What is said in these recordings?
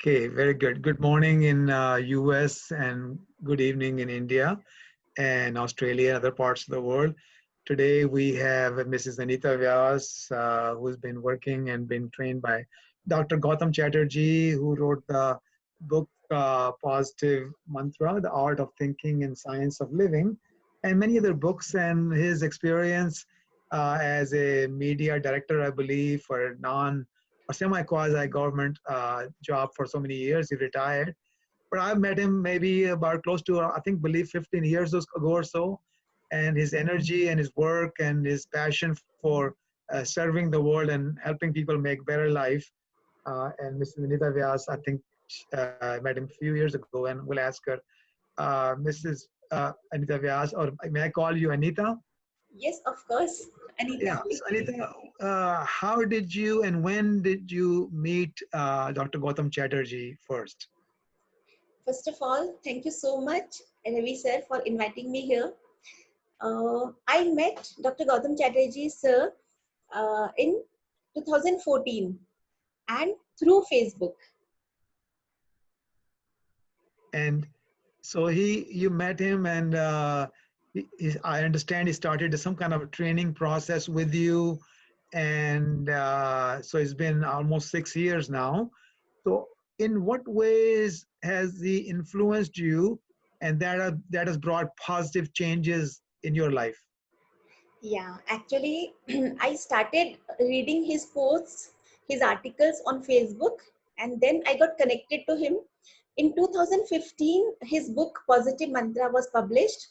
Okay, very good. Good morning in US and good evening in India and Australia and other parts of the world. Today we have Mrs. AnitaVyas, who's been working and been trained by Dr. Gautam Chatterjee, who wrote the book Positive Mantra, The Art of Thinking and Science of Living, and many other books. And his experience as a media director, I believe, for a semi-quasi government job for so many years. He retired. But I met him maybe about close to, I think, believe 15 years ago or so. And his energy and his work and his passion for serving the world and helping people make better life. And Mrs. AnitaVyas, I think I met him a few years ago, and we'll ask her, Mrs. AnitaVyas, or may I call you Anita? Yes, of course, Anita. Yeah, so Anita, how did you and when did you meet Dr. Gautam Chatterjee first? First of all, thank you so much, Ravi sir, for inviting me here. I met Dr. Gautam Chatterjee sir in 2014 and through Facebook. And so you met him, and I understand he started some kind of a training process with you, and so it's been almost 6 years now. So in what ways has he influenced you, and that has brought positive changes in your life? Yeah, actually, I started reading his posts, his articles on Facebook, and then I got connected to him. In 2015, his book Positive Mantra was published,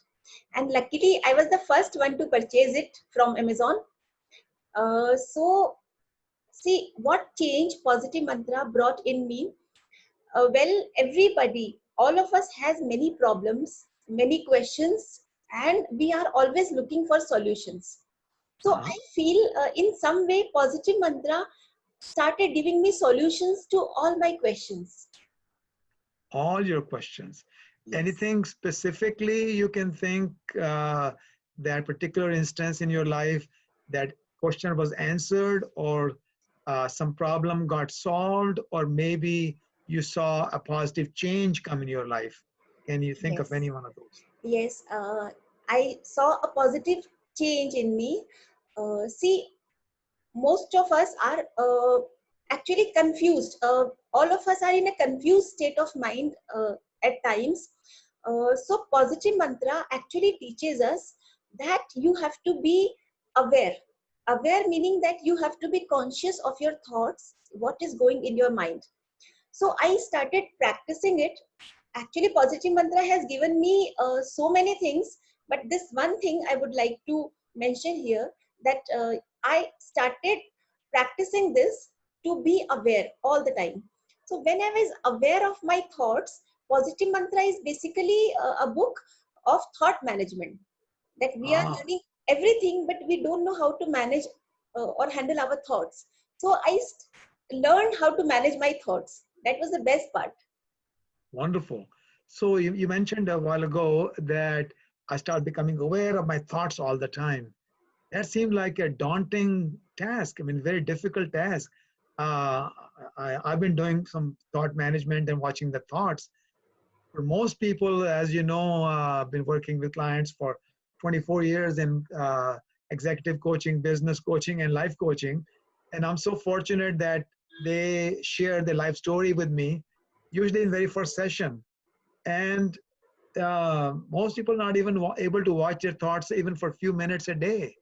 and luckily, I was the first one to purchase it from Amazon. So, see what change Positive Mantra brought in me. Well, everybody, all of us has many problems, many questions, and we are always looking for solutions. So Uh-huh. I feel in some way Positive Mantra started giving me solutions to all my questions. All your questions. Yes. Anything specifically you can think that particular instance in your life that question was answered, or some problem got solved, or maybe you saw a positive change come in your life? Can you think of any Yes. one of those? Yes. I saw a positive change in me. See, most of us are actually confused. All of us are in a confused state of mind at times. So Positive Mantra actually teaches us that you have to be aware. Aware meaning that you have to be conscious of your thoughts, what is going in your mind. So I started practicing it. Actually, Positive Mantra has given me so many things, but this one thing I would like to mention here, that I started practicing this to be aware all the time. So when I was aware of my thoughts, Positive Mantra is basically a book of thought management, that we are Ah, learning everything, but we don't know how to manage or handle our thoughts. So I learned how to manage my thoughts. That was the best part. wonderful. So you mentioned a while ago that I start becoming aware of my thoughts all the time. That seemed like a daunting task. I mean, very difficult task. Uh, I've been doing some thought management and watching the thoughts. For most people, as you know, I've been working with clients for 24 years in executive coaching, business coaching, and life coaching. And I'm so fortunate that they share their life story with me, usually in very first session. And most people not even able to watch their thoughts even for a few minutes a day.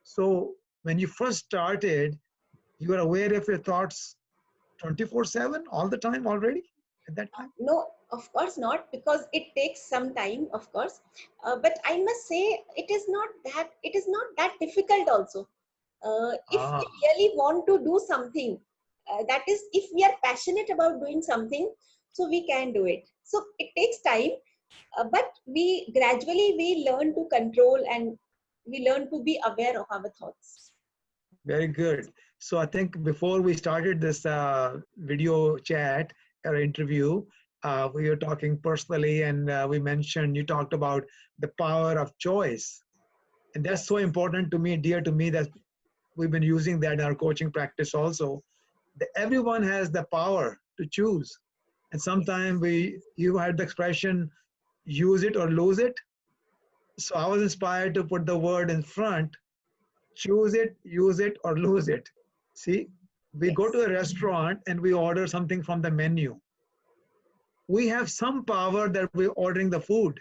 So when you first started, you were aware of your thoughts 24/7 all the time already at that time? No, of course not, because it takes some time, of course. But I must say, it is not that difficult also. If Ah, we really want to do something, that is, if we are passionate about doing something, so we can do it. So it takes time, but we gradually we learn to control, and we learn to be aware of our thoughts. very good. So I think before we started this video chat or interview, we were talking personally, and you talked about the power of choice. And that's so Yes. important to me, dear to me, that we've been using that in our coaching practice also. That everyone has the power to choose. And Yes. sometimes you had the expression, use it or lose it. So I was inspired to put the word in front, choose it, use it, or lose it. See, we go to Yes. a restaurant and we order something from the menu. We have some power that we're ordering the food.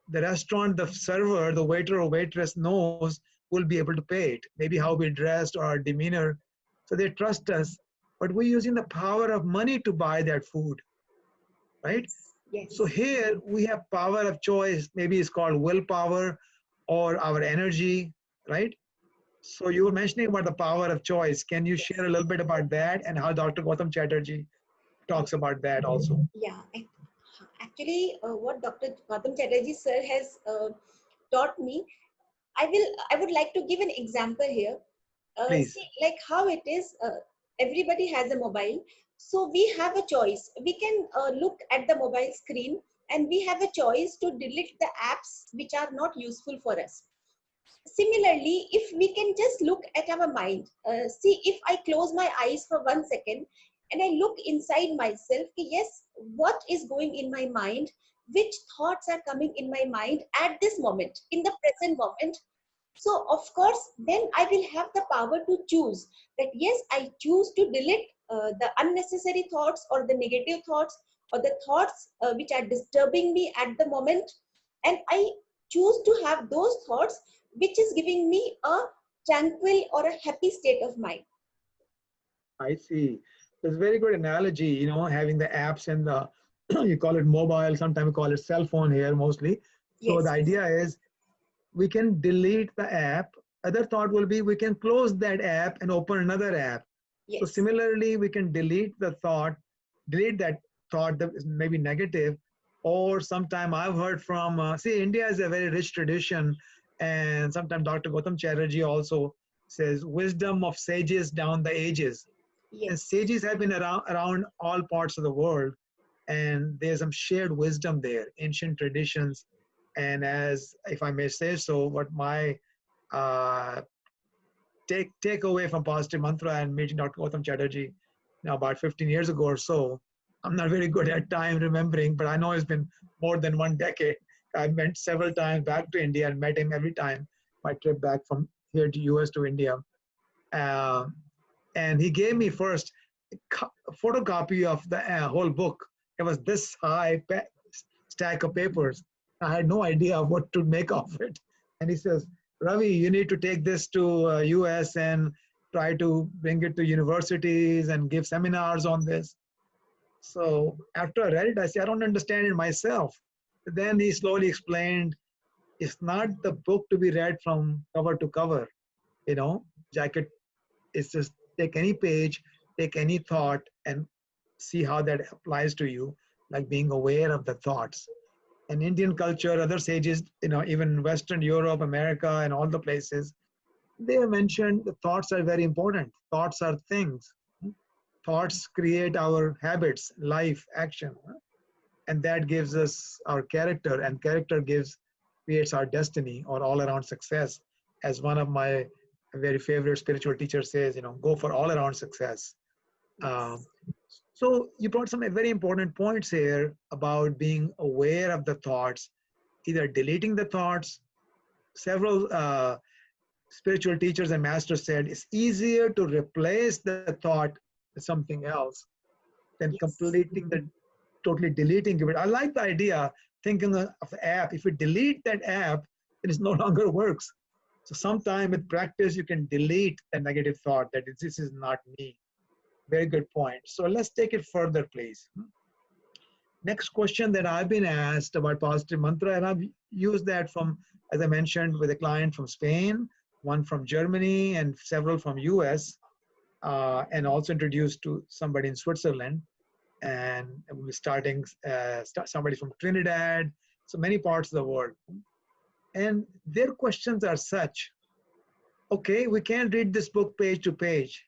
The restaurant, the server, the waiter or waitress knows we'll be able to pay it. Maybe how we dressed or our demeanor. So they trust us. But we're using the power of money to buy that food, right? Yes. So Yes. here we have power of choice. Maybe it's called willpower or our energy, right? So you were mentioning about the power of choice. Can you share Yes. a little bit about that and how Dr. Gautam Chatterjee talks about that also? Yeah. Actually, what Dr. Gautam Chatterjee sir has taught me, I would like to give an example here. Please. See, like how it is, everybody has a mobile, so we have a choice. We can look at the mobile screen, and we have a choice to delete the apps which are not useful for us. Similarly, if we can just look at our mind, see, if I close my eyes for 1 second and I look inside myself, yes, what is going in my mind, which thoughts are coming in my mind at this moment, in the present moment. So of course, then I will have the power to choose that, yes, I choose to delete the unnecessary thoughts or the negative thoughts or the thoughts which are disturbing me at the moment. And I choose to have those thoughts which is giving me a tranquil or a happy state of mind. I see. That's a very good analogy, having the apps and the, you call it mobile, sometimes we call it cell phone here mostly. So the Yes, idea is we can delete the app. Other thought will be we can close that app and open another app. So yes, similarly, we can delete that thought that is maybe negative, or sometime I've heard from, see, India is a very rich tradition, and sometimes Dr. Gautam Chatterjee also says wisdom of sages down the ages. And yes, sages have been around all parts of the world, and there's some shared wisdom there, ancient traditions. And as if I may say so, what my uh, take away from Positive Mantra and meeting Dr. Gautam Chatterjee now about 15 years ago or so. I'm not very good at time remembering, but I know it's been more than 1 decade. I went several times back to India and met him every time my trip back from here to US to India. Um, and he gave me first a photocopy of the whole book. It was this high stack of papers. I had no idea what to make of it. And he says, Ravi, you need to take this to US and try to bring it to universities and give seminars on this. So after I read it, I said, I don't understand it myself. Then he slowly explained, it's not the book to be read from cover to cover, you know, jacket. It's just take any page, take any thought, and see how that applies to you, like being aware of the thoughts. And Indian culture, other sages, even Western Europe, America, and all the places, they have mentioned the thoughts are very important. Thoughts are things. Thoughts create our habits, life, action, and that gives us our character, and character creates our destiny or all around success. As one of my very favorite spiritual teachers says, go for all around success. Um, yes, so you brought some very important points here about being aware of the thoughts, either deleting the thoughts. Several spiritual teachers and masters said it's easier to replace the thought with something else than yes, completing the totally deleting it. I like the idea, thinking of the app. If you delete that app, then it no longer works. So sometime with practice, you can delete the negative thought that this is not me. Very good point. So let's take it further, please. Next question that I've been asked about positive mantra, and I've used that from, as I mentioned, with a client from Spain, one from Germany, and several from US, and also introduced to somebody in Switzerland, and we're starting somebody from Trinidad, so many parts of the world. And their questions are such, okay, we can't read this book page to page.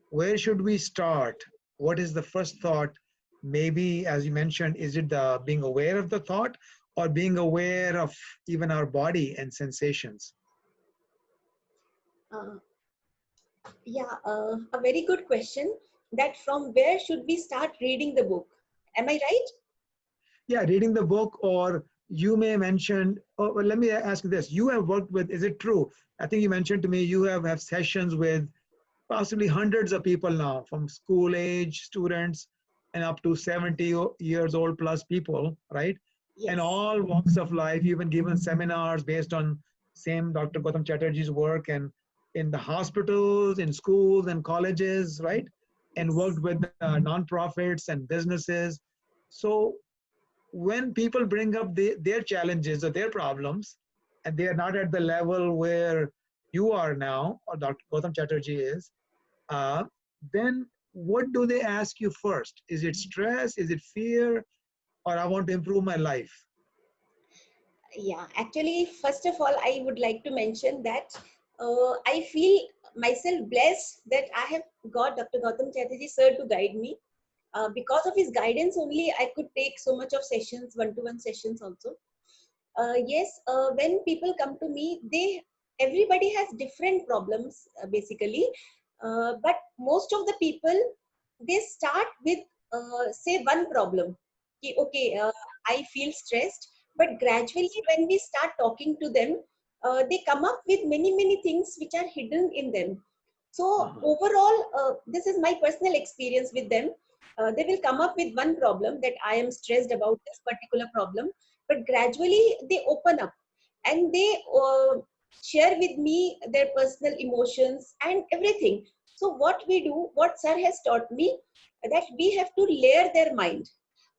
Where should we start? What is the first thought? Maybe, as you mentioned, is it the being aware of the thought or being aware of even our body and sensations? uh, yeah. A very good question. That from where should we start reading the book? Am I right? Yeah, reading the book, or you may mention, oh, well, let me ask you this. You have worked with, is it true? I think you mentioned to me you have sessions with possibly hundreds of people now, from school age students and up to 70 years old plus people, right? And Yes. all walks of life. You've been given seminars based on same Dr. Gautam Chatterjee's work, and in the hospitals, in schools and colleges, right? And worked Yes. with nonprofits and businesses. So when people bring up their challenges or their problems, and they are not at the level where you are now, or Dr. Gautam Chatterjee is, uh, then what do they ask you first? Is it stress? Is it fear? Or I want to improve my life? Yeah, actually, first of all, I would like to mention that I feel myself blessed that I have got Dr. Gautam Chatterjee sir to guide me. Because of his guidance only, I could take so much of sessions, one-to-one sessions also. Yes, when people come to me, everybody has different problems basically, but most of the people, they start with say one problem. Okay, I feel stressed, but gradually when we start talking to them, they come up with many things which are hidden in them. So Uh-huh. overall, this is my personal experience with them. They will come up with one problem, that I am stressed about this particular problem, but gradually they open up and they share with me their personal emotions and everything. So what we do, what sir has taught me, that we have to layer their mind.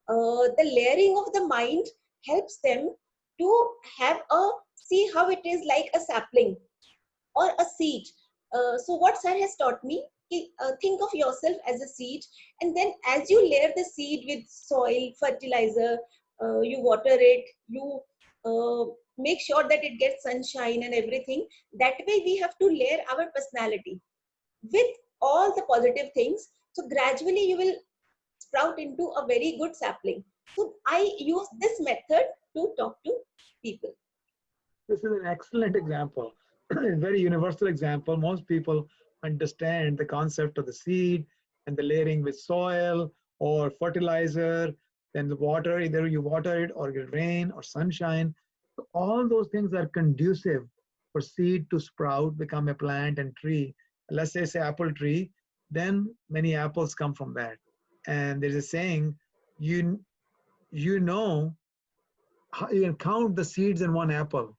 The layering of the mind helps them to have a, see how it is like a sapling or a seed. So what sir has taught me, think of yourself as a seed, and then as you layer the seed with soil, fertilizer, you water it, you make sure that it gets sunshine and everything. That way we have to layer our personality with all the positive things. So gradually you will sprout into a very good sapling. So I use this method to talk to people. This is an excellent example, a very universal example. Most people understand the concept of the seed and the layering with soil or fertilizer, then the water, either you water it or get rain or sunshine. So all those things are conducive for seed to sprout, become a plant and tree. Let's say apple tree, then many apples come from that. And there's a saying, you you know, you can count the seeds in one apple,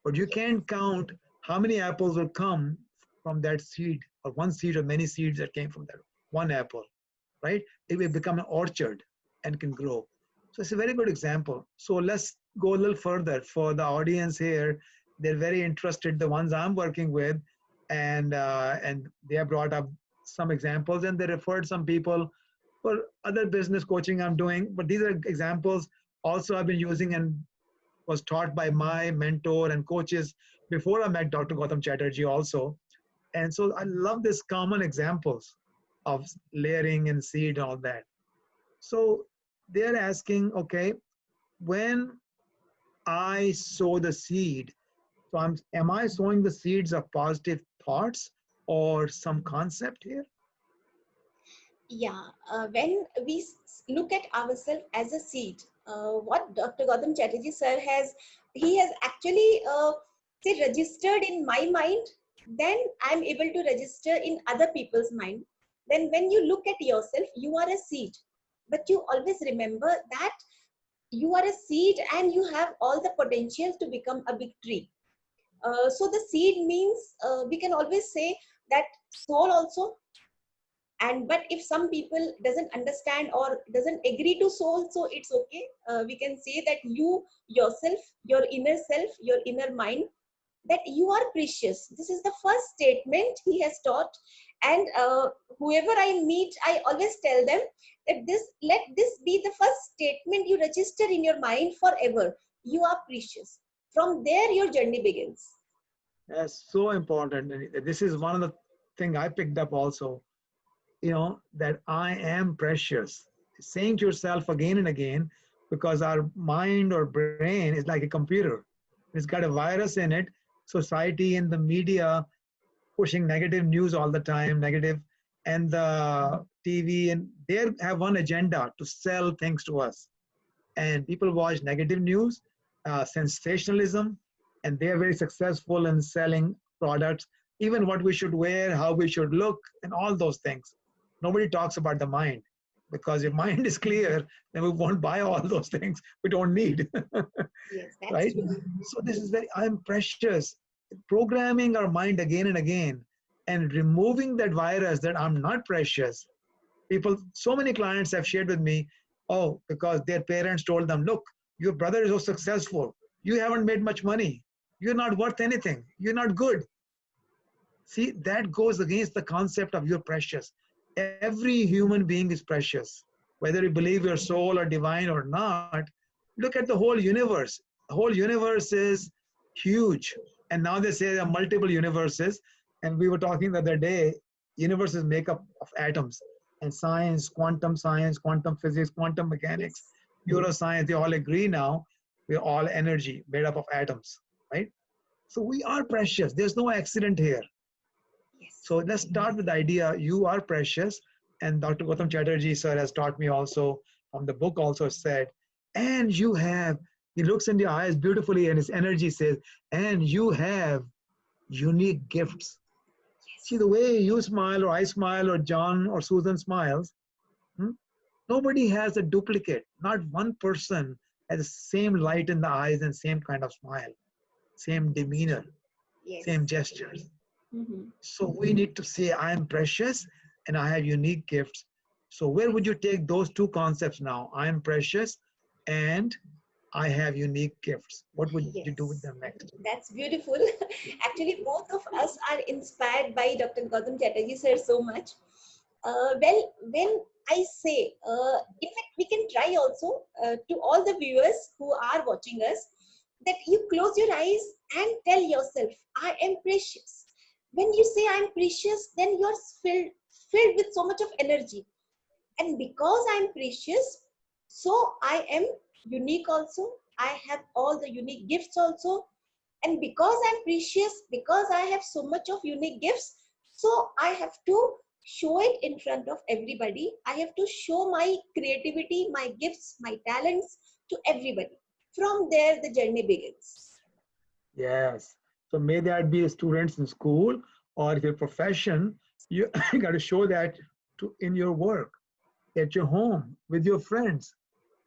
but you can't count how many apples will come from that seed, or one seed or many seeds that came from that one apple, right? It will become an orchard and can grow. So it's a very good example. So let's go a little further for the audience here. They're very interested, the ones I'm working with, and they have brought up some examples, and they referred some people for other business coaching I'm doing. But these are examples also I've been using and was taught by my mentor and coaches before I met Dr. Gautam Chatterjee also. And so I love this common examples of layering and seed and all that. So they're asking, okay, when I sow the seed, so am I sowing the seeds of positive thoughts or some concept here? Yeah, when we look at ourselves as a seed, what Dr. Gautam Chatterjee sir has, he has actually say registered in my mind, then I'm able to register in other people's mind. Then when you look at yourself, you are a seed, but you always remember that you are a seed and you have all the potential to become a big tree. So the seed means, we can always say that soul also. And but if some people doesn't understand or doesn't agree to soul, so it's okay. We can say that you yourself, your inner self, your inner mind, that you are precious. This is the first statement he has taught. And whoever I meet, I always tell them that this, let this be the first statement you register in your mind forever. You are precious. From there your journey begins. That's so important. And this is one of the thing I picked up also, that I am precious. Saying to yourself again and again, because our mind or brain is like a computer. It's got a virus in it. Society and the media pushing negative news all the time, negative, and the TV, and they have one agenda to sell things to us. And people watch negative news, sensationalism, and they are very successful in selling products, even what we should wear, how we should look, and all those things. Nobody talks about the mind, because if mind is clear, then we won't buy all those things we don't need. Yes, that's Right? true. So this is very, I'm precious. Programming our mind again and again and removing that virus that I'm not precious. People, so many clients have shared with me, oh, because their parents told them, look, your brother is so successful. You haven't made much money. You're not worth anything. You're not good. See, that goes against the concept of you're precious. Every human being is precious. Whether you believe your soul or divine or not, look at the whole universe. The whole universe is huge. And now they say there are multiple universes. And we were talking the other day, universe is made up of atoms. And science, quantum physics, quantum mechanics, Yes, neuroscience, they all agree now. We're all energy made up of atoms, right? So we are precious. There's no accident here. yes, So let's start with the idea you are precious. And Dr. Gautam Chatterjee, sir, has taught me also from the book, also said, and you have, he looks in your eyes beautifully and his energy says, and you have unique gifts. See, the way you smile, or I smile, or John or Susan smiles, hmm, nobody has a duplicate. Not one person has the same light in the eyes and same kind of smile, same demeanor, same yes. gestures. Mm-hmm. So we need to say, I am precious and I have unique gifts. So where would you take those two concepts now? I am precious and I have unique gifts. What would you do with Yes, them next? that's beautiful. Actually, both of us are inspired by Dr. Gautam Chatterjee sir so much. Well, when I say, in fact, we can try also to all the viewers who are watching us that you close your eyes and tell yourself, I am precious. When you say I am precious, then you're filled with so much of energy. And because I am precious, so I am unique also. I have all the unique gifts also. And because I'm precious, because I have so much of unique gifts, so I have to show it in front of everybody. I have to show my creativity, my gifts, my talents to everybody. From there the journey begins. Yes. So may that be students in school or your profession, you got to show that to, in your work, at your home, with your friends.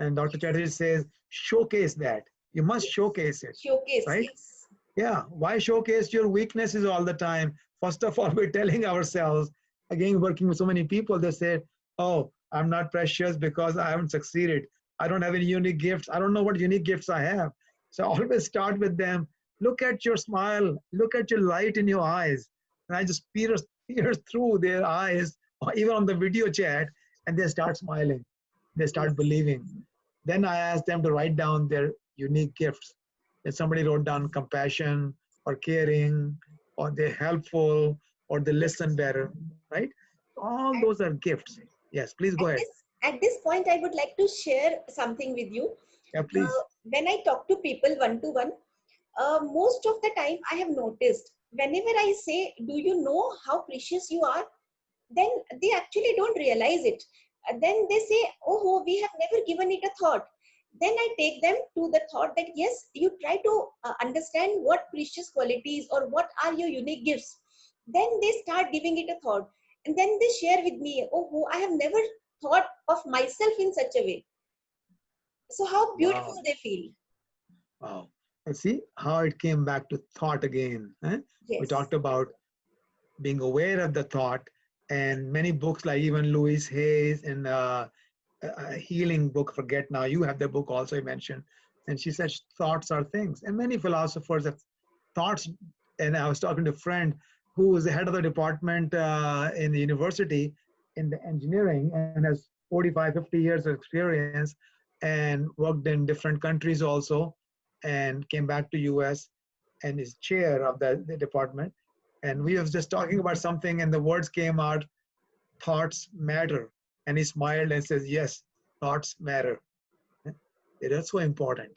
And Dr. Chatterjee says, showcase that. You must Yes. showcase it, Showcase, right? yes. Yeah. Why showcase your weaknesses all the time? First of all, we're telling ourselves, again, working with so many people, they say, oh, I'm not precious because I haven't succeeded. I don't have any unique gifts. I don't know what unique gifts I have. So always start with them. Look at your smile. Look at your light in your eyes. And I just peer through their eyes, or even on the video chat, and they start smiling. They start Yes. believing. Then I ask them to write down their unique gifts. If somebody wrote down compassion or caring, or they're helpful, or they listen Yes. better, right? All At, those are gifts. Yes, please go at ahead. this at this point, I would like to share something with you. Yeah, please. When I talk to people one to one, most of the time I have noticed whenever I say, do you know how precious you are? Then they actually don't realize it. Then they say, oh, we have never given it a thought. Then I take them to the thought that yes, you try to understand what precious qualities or what are your unique gifts. Then they start giving it a thought. And then they share with me, oh, I have never thought of myself in such a way. So how beautiful Wow. they feel. Wow. And see how it came back to thought again. Eh? We Yes. talked about being aware of the thought, and many books like even Louise Hayes and a healing book, forget now, you have the book also you mentioned, and she said thoughts are things, and many philosophers have thoughts. And I was talking to a friend who was the head of the department in the university in the engineering and has 45, 50 years of experience and worked in different countries also, and came back to US and is chair of the department. And we was just talking about something and the words came out, thoughts matter. And he smiled and says, yes, thoughts matter. That's so important.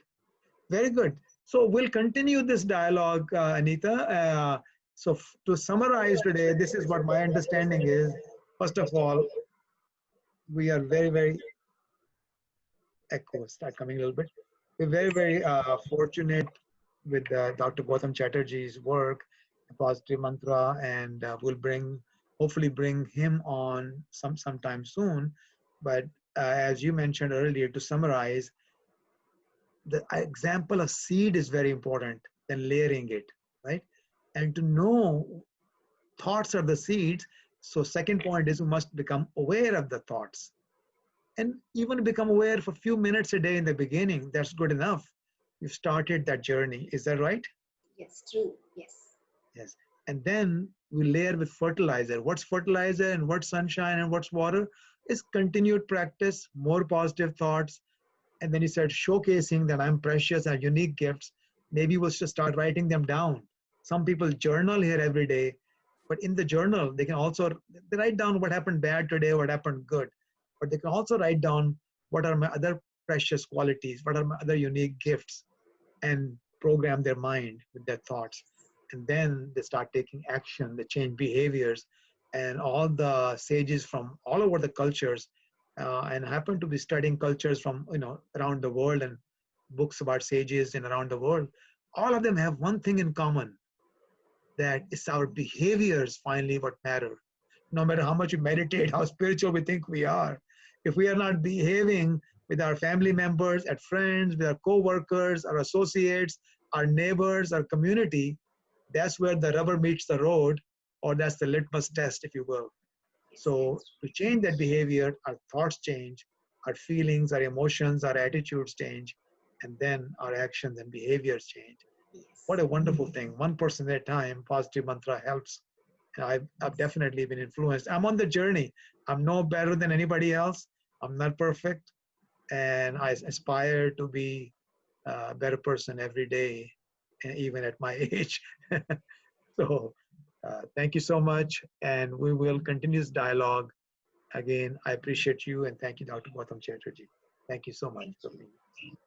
Very good. So we'll continue this dialogue, Anita. So to summarize today, this is what my understanding is. First of all, we are very, very echo start coming a little bit. We're very, very fortunate with Dr. Gautam Chatterjee's work, Positive Mantra, and we'll hopefully bring him on sometime soon. But as you mentioned earlier, to summarize, the example of seed is very important, then layering it, right? And to know thoughts are the seeds. So second point is we must become aware of the thoughts, and even become aware for a few minutes a day in the beginning. That's good enough. You've started that journey. Is that right? Yes, true. Yes. Yes. And then we layer with fertilizer. What's fertilizer and what's sunshine and what's water? Is continued practice, more positive thoughts. And then you start showcasing that I'm precious, I have unique gifts. Maybe we'll just start writing them down. Some people journal here every day, but in the journal, they can also they write down what happened bad today, what happened good. But they can also write down what are my other precious qualities, what are my other unique gifts, and program their mind with their thoughts. And then they start taking action, they change behaviors. And all the sages from all over the cultures, and happen to be studying cultures from around the world, and books about sages and around the world, all of them have one thing in common, that it's our behaviors finally what matter. No matter how much we meditate, how spiritual we think we are, if we are not behaving with our family members, at friends, with our co-workers, our associates, our neighbors, our community, that's where the rubber meets the road, or that's the litmus test, if you will. Yes, So that's to change that behavior, our thoughts change, our feelings, our emotions, our attitudes change, and then our actions and behaviors change. true. Yes. What a wonderful thing. One person at a time, positive mantra helps. And I've definitely been influenced. I'm on the journey. I'm no better than anybody else. I'm not perfect. And I aspire to be a better person every day, even at my age. So thank you so much. And we will continue this dialogue. Again, I appreciate you, and thank you, Dr. Gautam Chatterjee. Thank you so much Thank for you. being here.